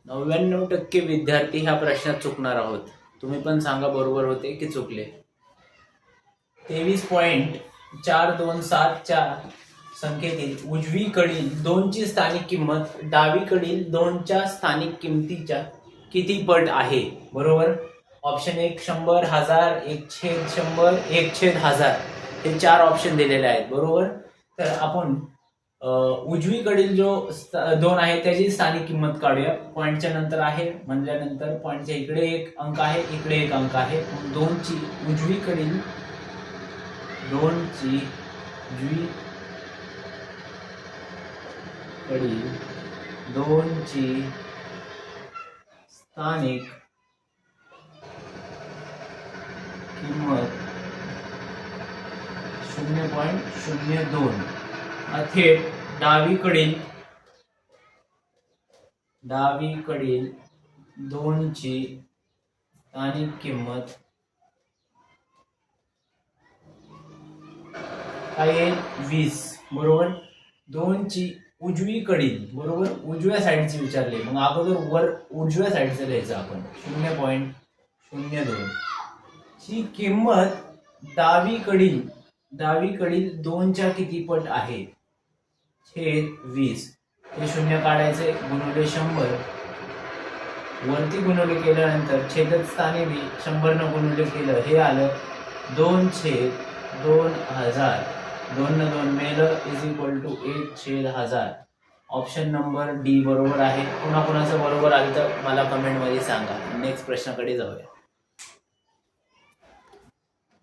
99% विद्यार्थी ह्या प्रश्नात चुकणार आहोत. तुम्ही पण सांगा बरोबर होते की चुकले. 23.4274 संख्येतील उजवीकडील 2 ची स्थानिक किंमत डावीकडील 2 च्या स्थानिक किमतीच्या किती पट आहे? बरोबर. ऑप्शन 1 100, 1000, 1/100, 1/1000 हे 4 ऑप्शन दिलेले आहेत. बरोबर. तर आपण उजवीकडील जो 2 आहे त्याची स्थानिक किंमत काढूया. पॉइंटच्या नंतर आहे म्हणल्यानंतर पॉइंटच्या इकडे एक अंक आहे, इकडे एक अंक आहे. 2 ची उजवीकडील 2 ची स्थानिक किंमत 0.02 थेट डावीकडील 2 ची स्थानिक किंमत काय आहे? 20. बरोबर. 2 ची उजवीकडील, बरोबर, उजव्या साईडची विचारली, मग अगोदर वर उजव्या साईडचं लिहायचं आपण. 0.02 ची किंमत डावीकडील 2 च्या किती पट आहे? छेद 20. हे 0 काढायचे, गुणिले 100, वरती गुणिले केल्यानंतर छेदस्थानी 100 न गुणिले केलं, हे आलं 2/2000. 2 न 2 मेलं = 1/1000. ऑप्शन नंबर डी बरोबर आहे. पुन्हा कोणाचं बरोबर आलं तर मला कमेंटमध्ये सांगा. नेक्स्ट प्रश्नाकडे जाऊया.